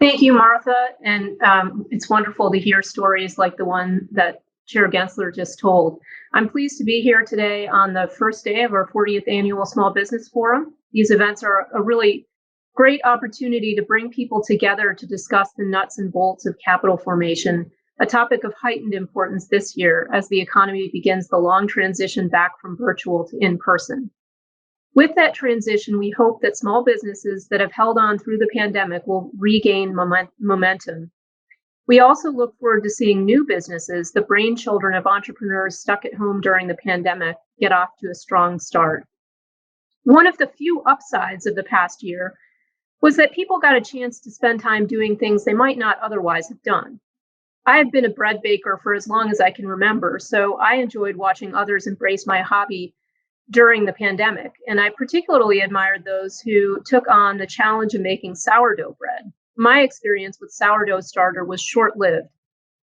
Thank you, Martha. And it's wonderful to hear stories like the one that Chair Gensler just told. I'm pleased to be here today on the first day of our 40th annual Small Business Forum. These events are a really great opportunity to bring people together to discuss the nuts and bolts of capital formation, a topic of heightened importance this year as the economy begins the long transition back from virtual to in-person. With that transition, we hope that small businesses that have held on through the pandemic will regain momentum. We also look forward to seeing new businesses, the brainchildren of entrepreneurs stuck at home during the pandemic, get off to a strong start. One of the few upsides of the past year was that people got a chance to spend time doing things they might not otherwise have done. I have been a bread baker for as long as I can remember, so I enjoyed watching others embrace my hobby during the pandemic, and I particularly admired those who took on the challenge of making sourdough bread. My experience with sourdough starter was short-lived.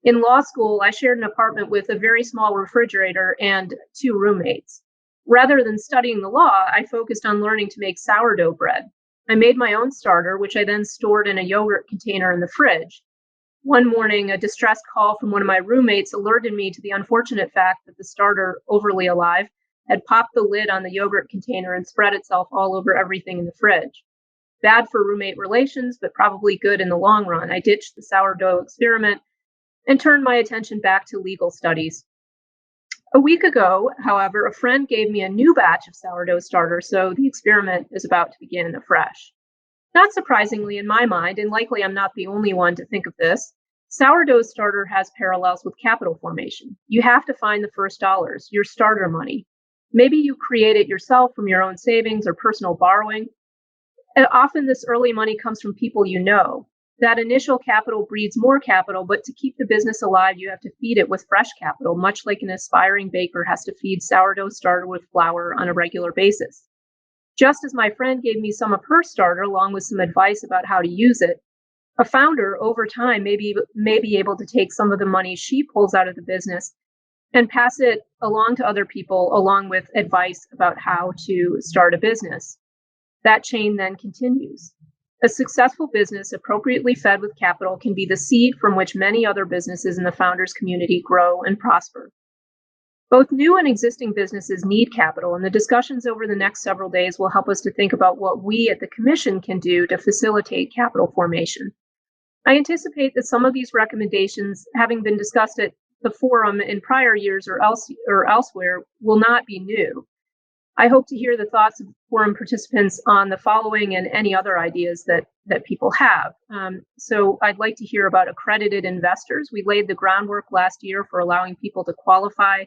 In law school, I shared an apartment with a very small refrigerator and 2 roommates. Rather than studying the law, I focused on learning to make sourdough bread. I made my own starter, which I then stored in a yogurt container in the fridge. One morning, a distressed call from one of my roommates alerted me to the unfortunate fact that the starter, overly alive, had popped the lid on the yogurt container and spread itself all over everything in the fridge. Bad for roommate relations, but probably good in the long run. I ditched the sourdough experiment and turned my attention back to legal studies. A week ago, however, a friend gave me a new batch of sourdough starter, so the experiment is about to begin afresh. Not surprisingly in my mind, and likely I'm not the only one to think of this, sourdough starter has parallels with capital formation. You have to find the first dollars, your starter money. Maybe you create it yourself from your own savings or personal borrowing. And often this early money comes from people you know. That initial capital breeds more capital, but to keep the business alive, you have to feed it with fresh capital, much like an aspiring baker has to feed sourdough starter with flour on a regular basis. Just as my friend gave me some of her starter along with some advice about how to use it, a founder over time may be able to take some of the money she pulls out of the business and pass it along to other people, along with advice about how to start a business. That chain then continues. A successful business appropriately fed with capital can be the seed from which many other businesses in the founders community grow and prosper. Both new and existing businesses need capital, and the discussions over the next several days will help us to think about what we at the Commission can do to facilitate capital formation. I anticipate that some of these recommendations, having been discussed at the forum in prior years or elsewhere, will not be new. I hope to hear the thoughts of forum participants on the following and any other ideas that people have. So I'd like to hear about accredited investors. We laid the groundwork last year for allowing people to qualify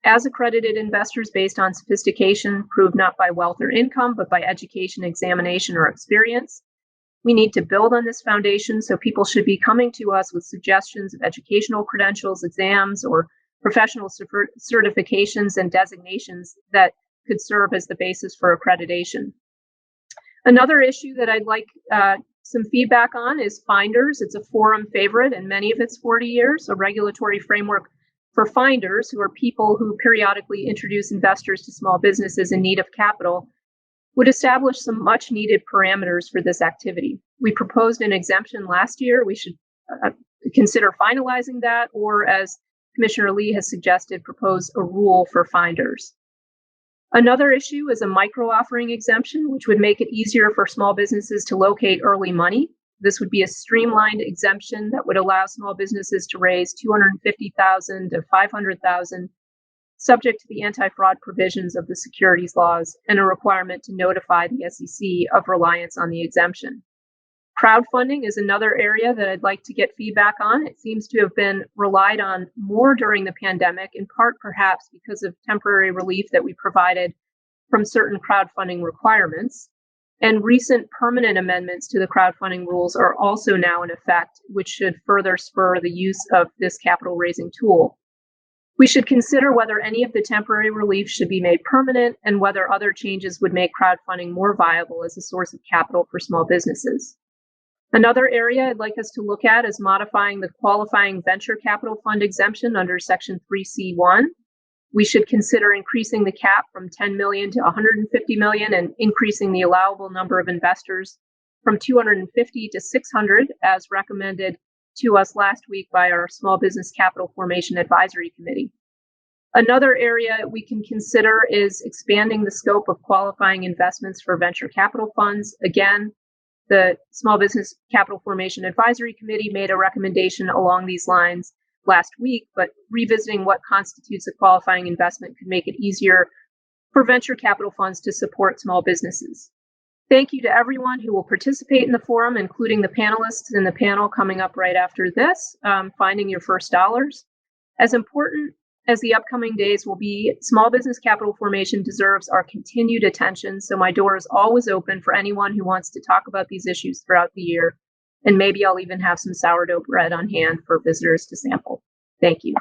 as accredited investors based on sophistication, proved not by wealth or income, but by education, examination, or experience. We need to build on this foundation, so people should be coming to us with suggestions of educational credentials, exams, or professional certifications and designations that could serve as the basis for accreditation. Another issue that I'd like some feedback on is finders. It's a forum favorite in many of its 40 years, a regulatory framework for finders, who are people who periodically introduce investors to small businesses in need of capital, would establish some much needed parameters for this activity. We proposed an exemption last year. We should consider finalizing that, or as Commissioner Lee has suggested, propose a rule for finders. Another issue is a micro offering exemption, which would make it easier for small businesses to locate early money. This would be a streamlined exemption that would allow small businesses to raise $250,000 to $500,000, subject to the anti-fraud provisions of the securities laws and a requirement to notify the SEC of reliance on the exemption. Crowdfunding is another area that I'd like to get feedback on. It seems to have been relied on more during the pandemic, in part perhaps because of temporary relief that we provided from certain crowdfunding requirements. And recent permanent amendments to the crowdfunding rules are also now in effect, which should further spur the use of this capital raising tool. We should consider whether any of the temporary relief should be made permanent and whether other changes would make crowdfunding more viable as a source of capital for small businesses. Another area I'd like us to look at is modifying the qualifying venture capital fund exemption under Section 3C1. We should consider increasing the cap from 10 million to 150 million and increasing the allowable number of investors from 250 to 600 as recommended to us last week by our Small Business Capital Formation Advisory Committee. Another area we can consider is expanding the scope of qualifying investments for venture capital funds. Again, the Small Business Capital Formation Advisory Committee made a recommendation along these lines last week, but revisiting what constitutes a qualifying investment could make it easier for venture capital funds to support small businesses. Thank you to everyone who will participate in the forum, including the panelists in the panel coming up right after this, Finding Your First Dollars. As important as the upcoming days will be, small business capital formation deserves our continued attention, so my door is always open for anyone who wants to talk about these issues throughout the year, and maybe I'll even have some sourdough bread on hand for visitors to sample. Thank you.